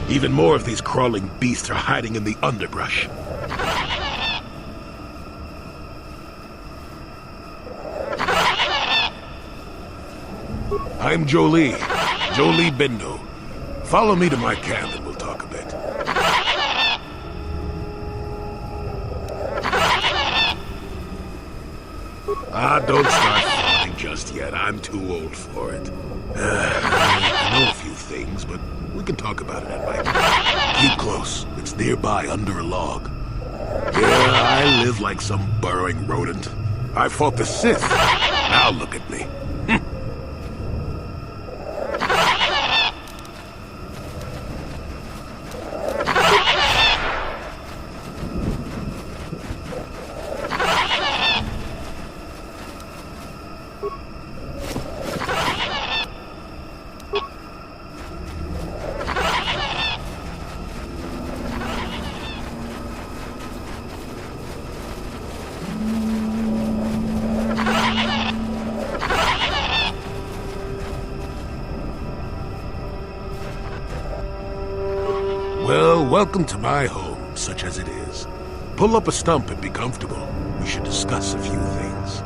Even more of these crawling beasts are hiding in the underbrush. I'm Jolee Bindo. Follow me to my camp and we'll talk a bit. Don't start fawning just yet. I'm too old for it. I know a few things, but we can talk about it at my camp. Keep close. It's nearby under a log. Yeah, I live like some burrowing rodent. I fought the Sith. Now look at me. Well, welcome to my home, such as it is. Pull up a stump and be comfortable. We should discuss a few things.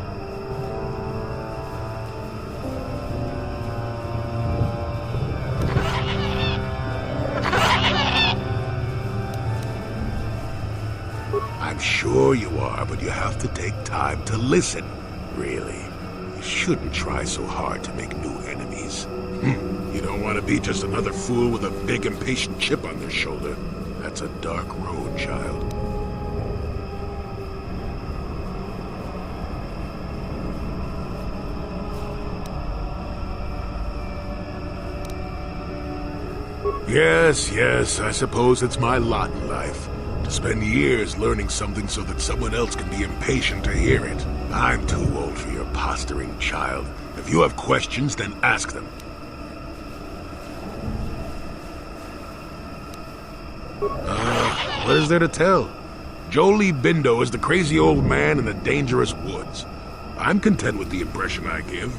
I'm sure you are, but you have to take time to listen. Really. You shouldn't try so hard to make new enemies. You don't want to be just another fool with a big impatient chip on their shoulder. That's a dark road, child. Yes, I suppose it's my lot in life. To spend years learning something so that someone else can be impatient to hear it. I'm too old for your posturing, child. If you have questions, then ask them. What is there to tell? Jolee Bindo is the crazy old man in the dangerous woods. I'm content with the impression I give.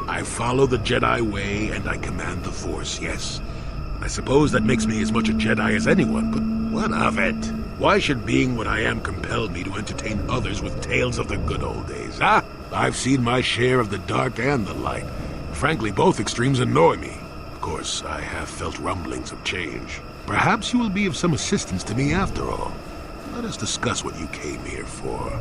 I follow the Jedi way and I command the Force, yes. I suppose that makes me as much a Jedi as anyone, but what of it? Why should being what I am compel me to entertain others with tales of the good old days, huh? I've seen my share of the dark and the light. Frankly, both extremes annoy me. Of course, I have felt rumblings of change. Perhaps you will be of some assistance to me after all. Let us discuss what you came here for.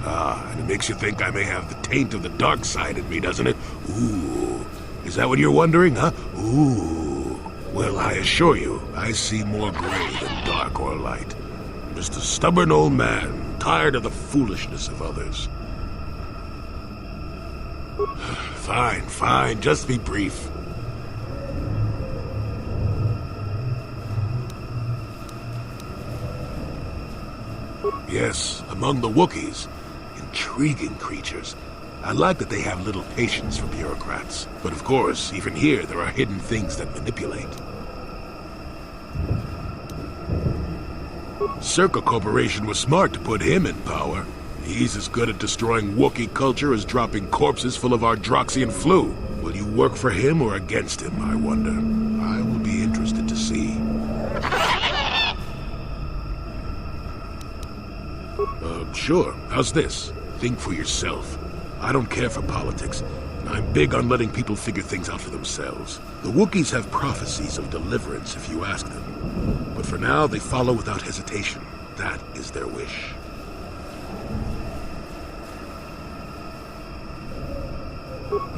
And it makes you think I may have the taint of the dark side in me, doesn't it? Ooh. Is that what you're wondering, huh? Ooh. Well, I assure you, I see more gray than dark or light. I'm just a stubborn old man, tired of the foolishness of others. Fine, just be brief. Yes, among the Wookiees. Intriguing creatures. I like that they have little patience for bureaucrats. But of course, even here, there are hidden things that manipulate. Czerka Corporation was smart to put him in power. He's as good at destroying Wookiee culture as dropping corpses full of Ardroxian flu. Will you work for him or against him, I wonder? I will be interested to see. Sure. How's this? Think for yourself. I don't care for politics, and I'm big on letting people figure things out for themselves. The Wookiees have prophecies of deliverance if you ask them. But for now, they follow without hesitation. That is their wish.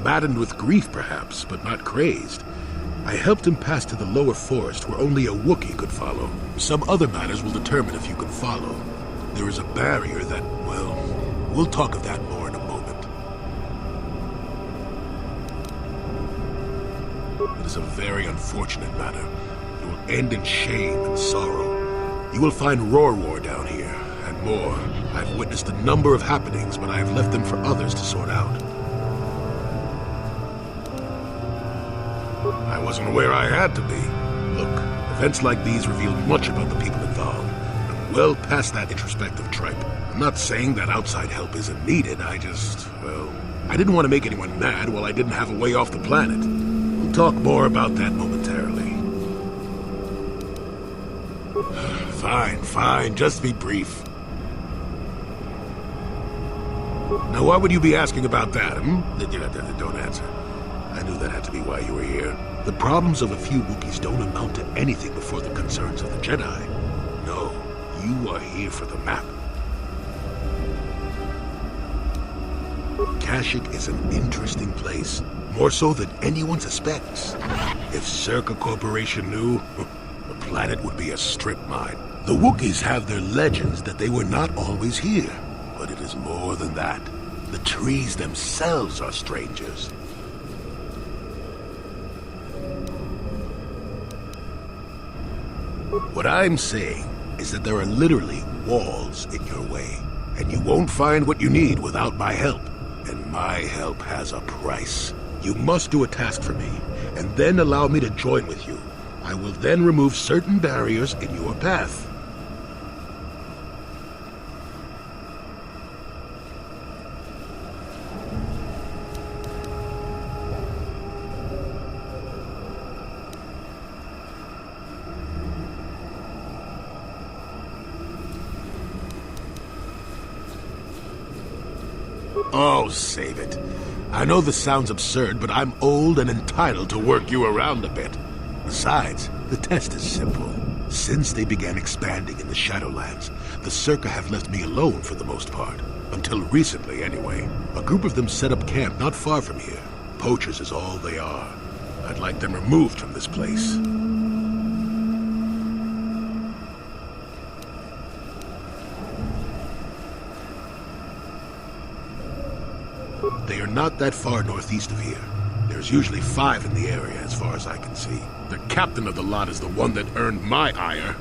Maddened with grief, perhaps, but not crazed. I helped him pass to the lower forest where only a Wookiee could follow. Some other matters will determine if you can follow. There is a barrier that, well, we'll talk of that more in a moment. It is a very unfortunate matter. It will end in shame and sorrow. You will find War down here, and more. I've witnessed a number of happenings, but I have left them for others to sort out. I wasn't where I had to be. Look, events like these reveal much about the people involved. Well past that introspective tripe. I'm not saying that outside help isn't needed, I didn't want to make anyone mad while I didn't have a way off the planet. We'll talk more about that momentarily. Fine, just be brief. Now why would you be asking about that, Don't answer. I knew that had to be why you were here. The problems of a few Wookiees don't amount to anything before the concerns of the Jedi. No. You are here for the map. Kashyyyk is an interesting place, more so than anyone suspects. If Czerka Corporation knew, the planet would be a strip mine. The Wookiees have their legends that they were not always here, but it is more than that. The trees themselves are strangers. What I'm saying is that there are literally walls in your way, and you won't find what you need without my help. And my help has a price. You must do a task for me, and then allow me to join with you. I will then remove certain barriers in your path. Oh, save it. I know this sounds absurd, but I'm old and entitled to work you around a bit. Besides, the test is simple. Since they began expanding in the Shadowlands, the Czerka have left me alone for the most part. Until recently, anyway. A group of them set up camp not far from here. Poachers is all they are. I'd like them removed from this place. They are not that far northeast of here. There's usually 5 in the area, as far as I can see. The captain of the lot is the one that earned my ire.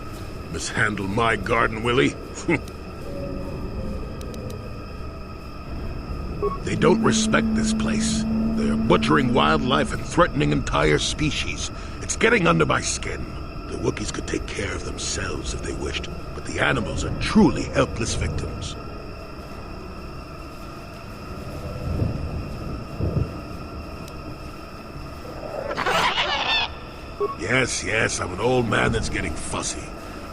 Mishandle my garden, Willie? They don't respect this place. They're butchering wildlife and threatening entire species. It's getting under my skin. The Wookiees could take care of themselves if they wished, but the animals are truly helpless victims. Yes, I'm an old man that's getting fussy.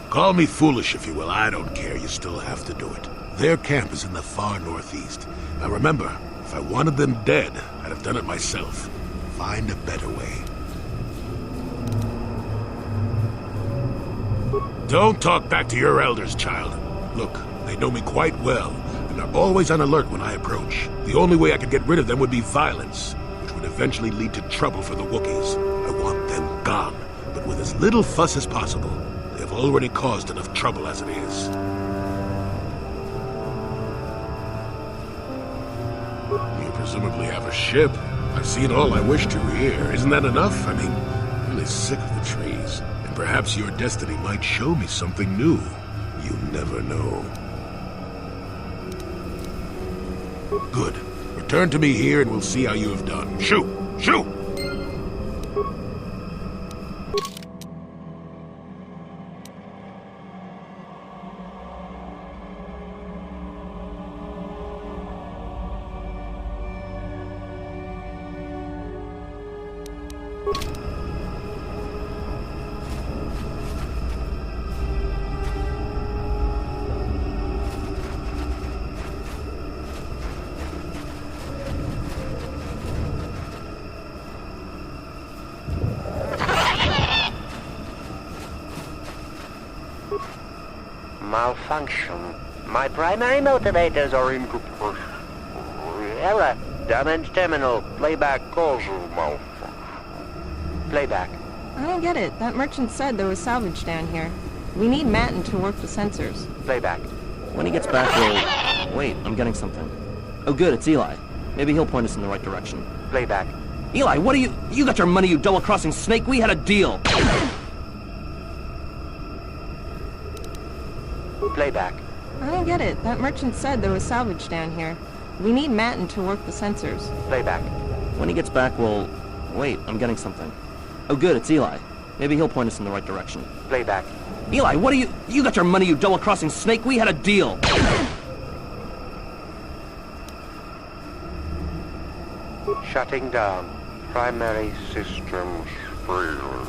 Call me foolish if you will, I don't care, you still have to do it. Their camp is in the far northeast. Now remember, if I wanted them dead, I'd have done it myself. Find a better way. Don't talk back to your elders, child. Look, they know me quite well, and are always on alert when I approach. The only way I could get rid of them would be violence, which would eventually lead to trouble for the Wookiees. I want them gone, but with as little fuss as possible. They have already caused enough trouble as it is. You presumably have a ship. I've seen all I wish to here. Isn't that enough? I mean, I'm really sick of the trees. And perhaps your destiny might show me something new. You never know. Good. Return to me here and we'll see how you have done. Shoot! Shoot! Malfunction. My primary motivators are incomplete. Error. Damage terminal. Playback causal malfunction. Playback. I don't get it. That merchant said there was salvage down here. We need Matin to work the sensors. Playback. When he gets back, we'll... Wait, I'm getting something. Oh good, it's Eli. Maybe he'll point us in the right direction. Playback. Eli, what are you... You got your money, you double-crossing snake! We had a deal! Playback. I don't get it. That merchant said there was salvage down here. We need Matin to work the sensors. Playback. When he gets back, we'll... Wait, I'm getting something. Oh good, it's Eli. Maybe he'll point us in the right direction. Playback. Eli, what are you... You got your money, you double-crossing snake! We had a deal! Shutting down. Primary systems failure.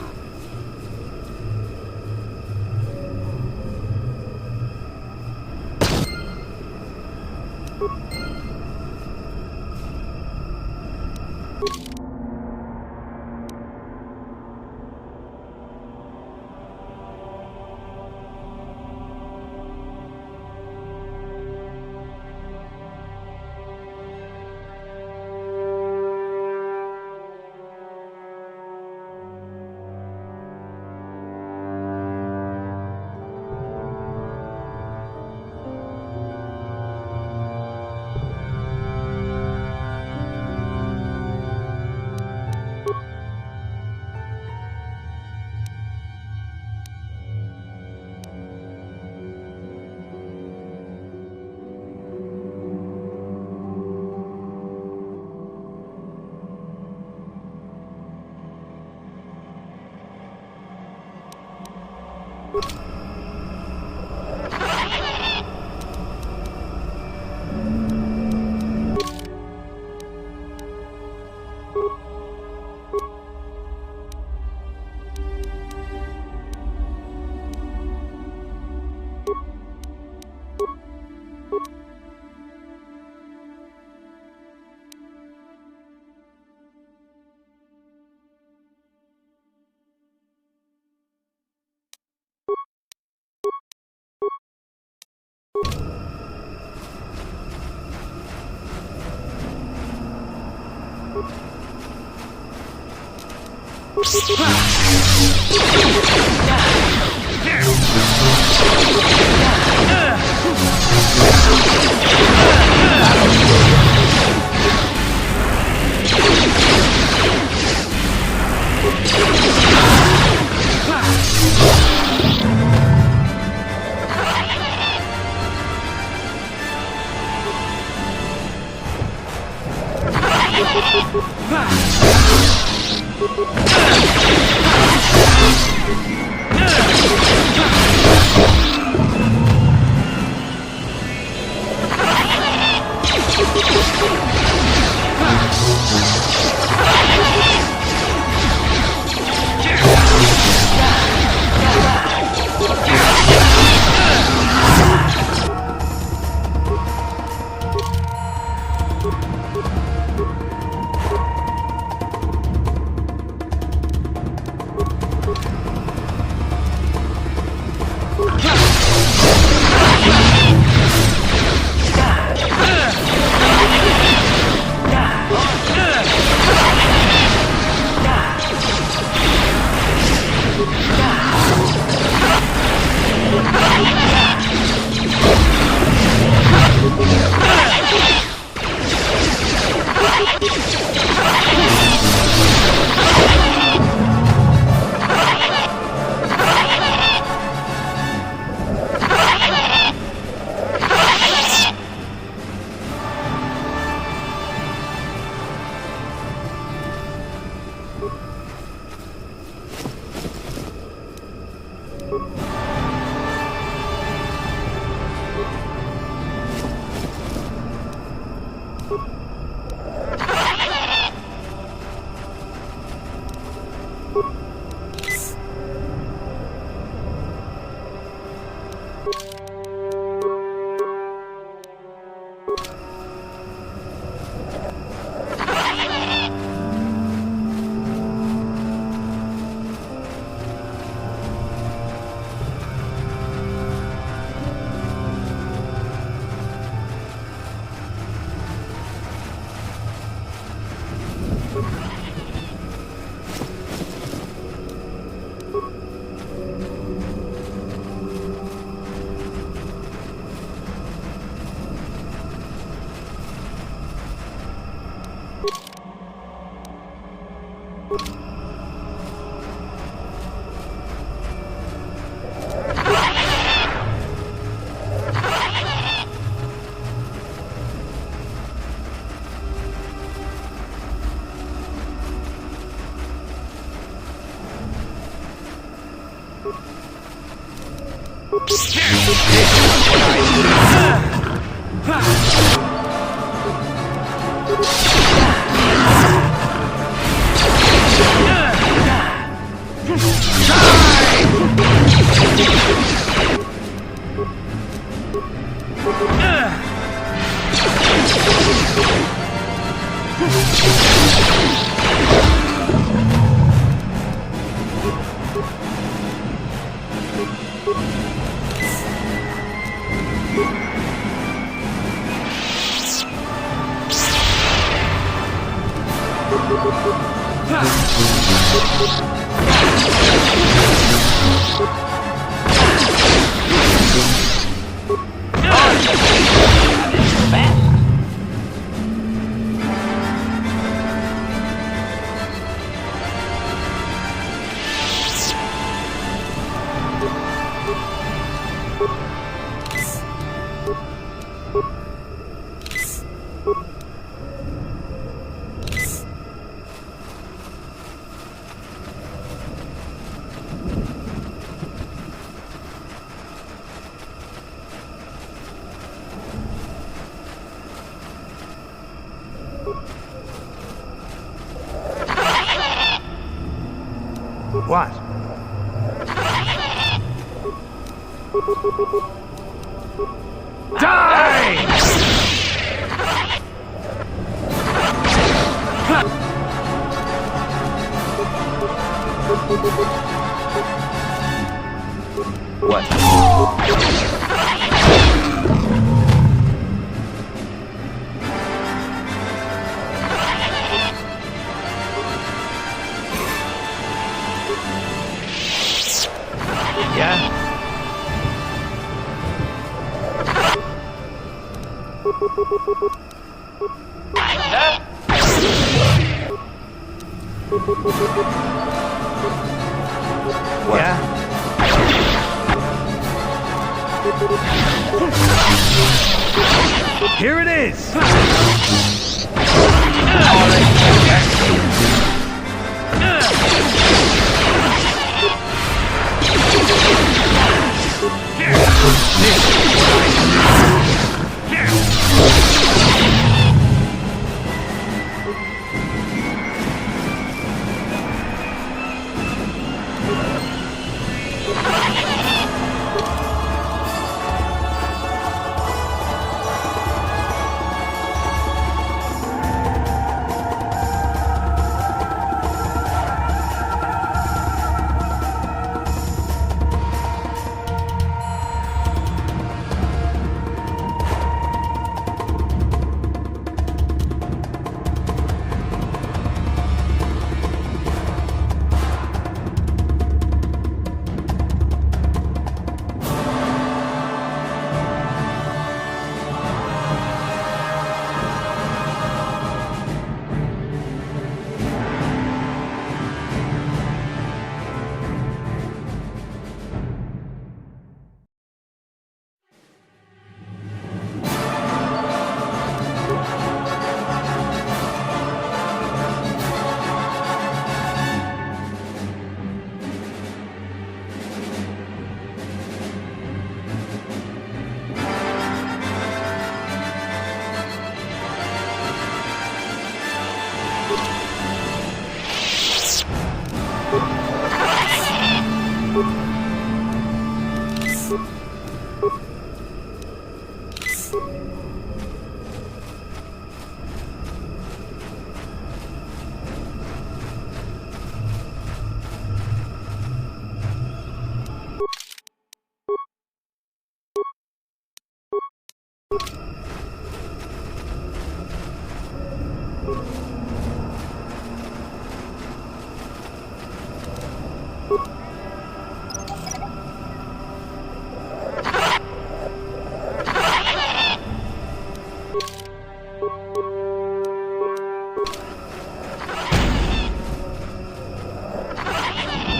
What? Die! Yeah? Here it is!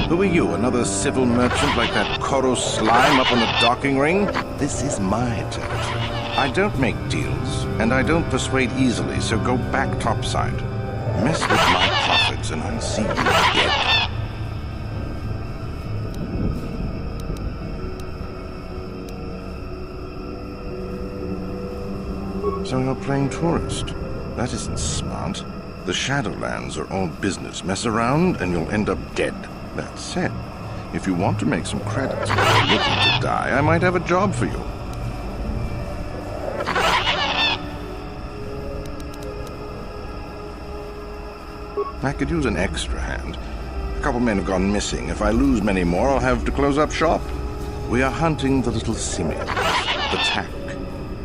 Who are you, another civil merchant like that Koro slime up on the docking ring? This is my territory. I don't make deals, and I don't persuade easily, so go back topside. Mess with my profits, and I'll see you dead. So you're playing tourist. That isn't smart. The Shadowlands are all business. Mess around, and you'll end up dead. That said, if you want to make some credits while you're looking to die, I might have a job for you. I could use an extra hand. A couple men have gone missing. If I lose many more, I'll have to close up shop. We are hunting the little simians, the tack.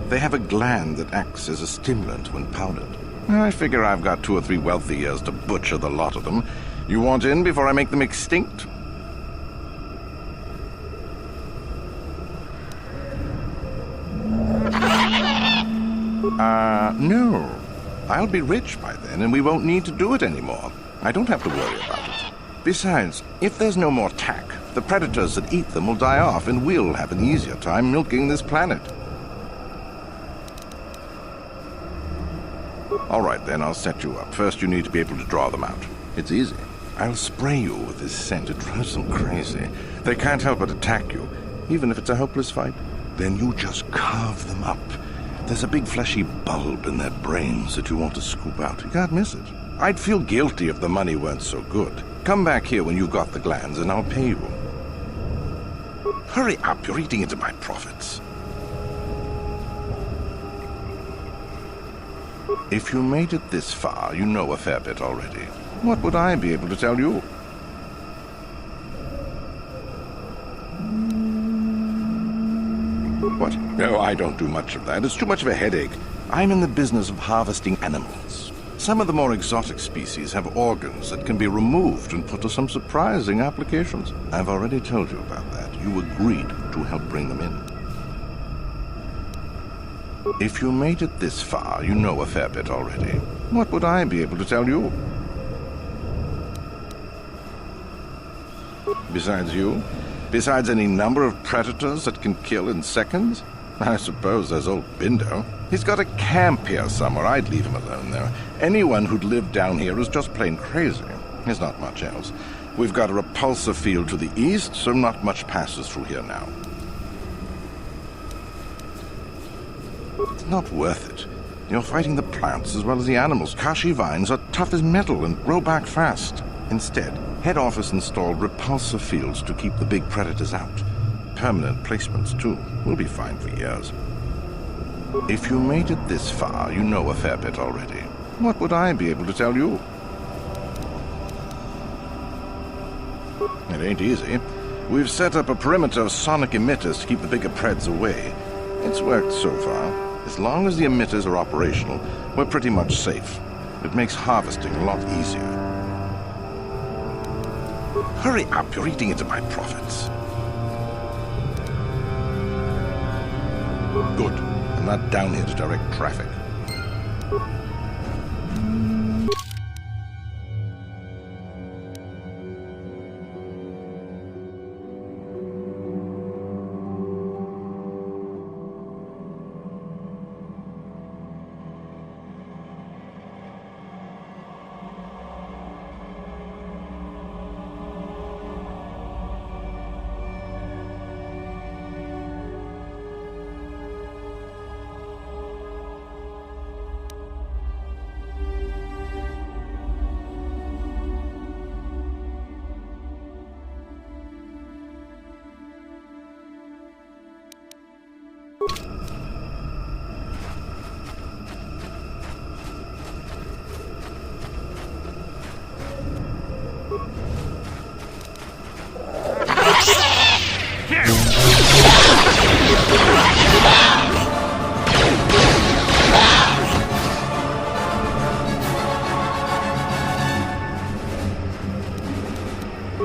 They have a gland that acts as a stimulant when powdered. I figure I've got 2 or 3 wealthy years to butcher the lot of them. You want in before I make them extinct? No. I'll be rich by then, and we won't need to do it anymore. I don't have to worry about it. Besides, if there's no more tack, the predators that eat them will die off, and we'll have an easier time milking this planet. All right, then, I'll set you up. First, you need to be able to draw them out. It's easy. I'll spray you with this scent. It drives them crazy. They can't help but attack you, even if it's a hopeless fight. Then you just carve them up. There's a big fleshy bulb in their brains that you want to scoop out. You can't miss it. I'd feel guilty if the money weren't so good. Come back here when you've got the glands, and I'll pay you. Hurry up, you're eating into my profits. If you made it this far, you know a fair bit already. What would I be able to tell you? What? No, I don't do much of that. It's too much of a headache. I'm in the business of harvesting animals. Some of the more exotic species have organs that can be removed and put to some surprising applications. I've already told you about that. You agreed to help bring them in. If you made it this far, you know a fair bit already. What would I be able to tell you? Besides you? Besides any number of predators that can kill in seconds? I suppose there's old Bindo. He's got a camp here somewhere. I'd leave him alone, though. Anyone who'd lived down here is just plain crazy. There's not much else. We've got a repulsor field to the east, so not much passes through here now. It's not worth it. You're fighting the plants as well as the animals. Kashyyyk vines are tough as metal and grow back fast. Instead, head office installed repulsor fields to keep the big predators out. Permanent placements, too. We'll be fine for years. If you made it this far, you know a fair bit already. What would I be able to tell you? It ain't easy. We've set up a perimeter of sonic emitters to keep the bigger preds away. It's worked so far. As long as the emitters are operational, we're pretty much safe. It makes harvesting a lot easier. Hurry up, you're eating into my profits. Good. I'm not down here to direct traffic.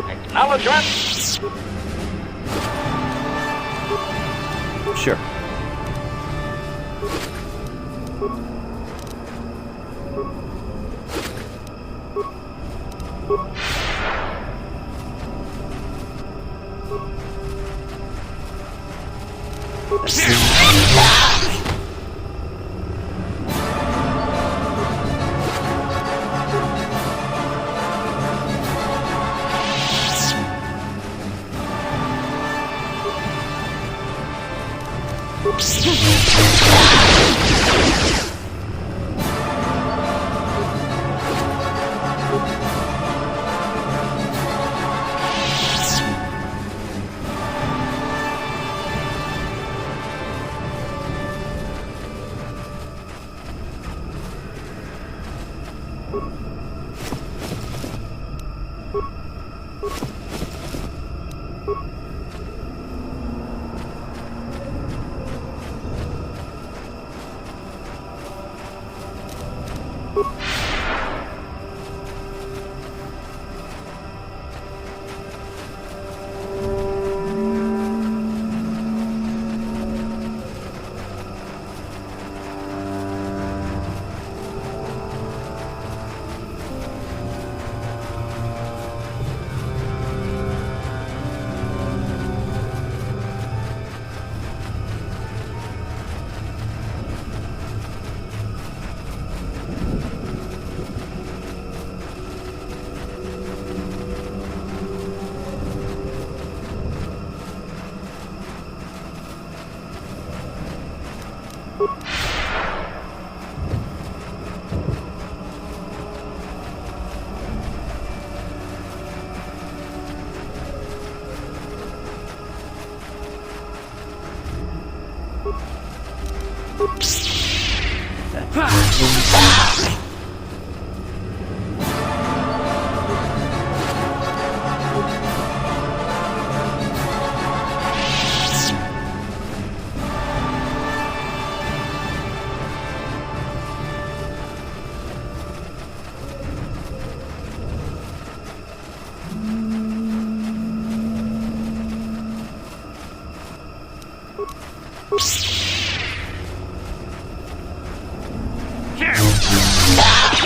Acknowledgement! Sure.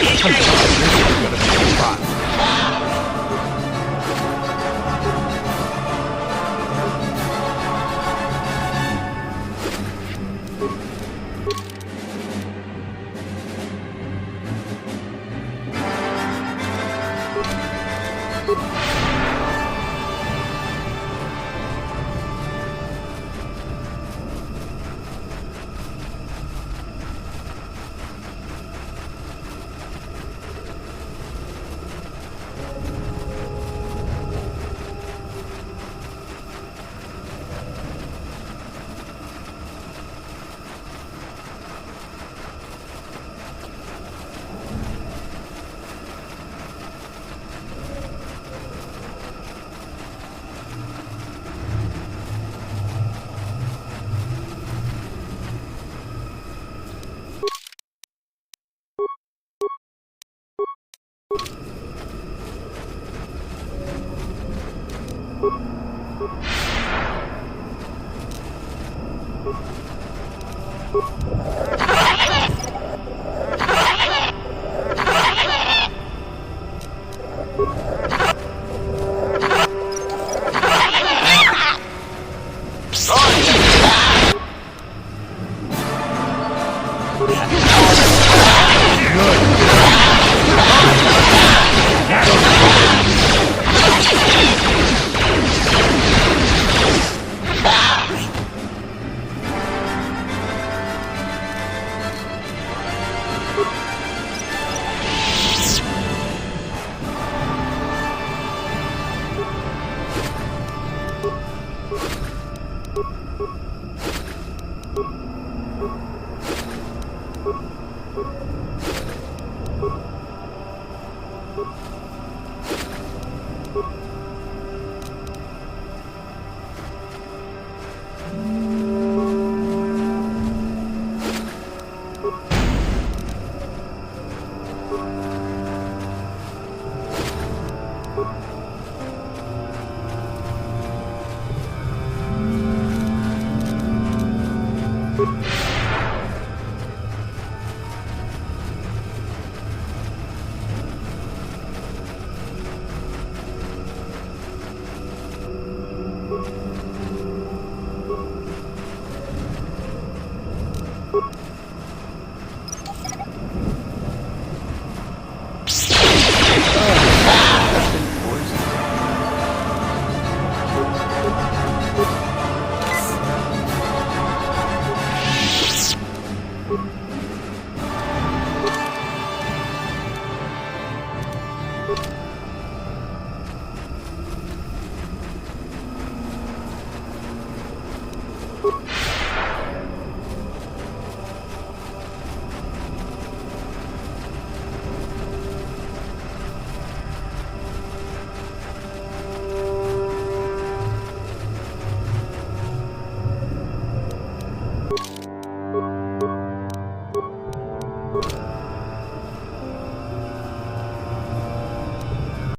you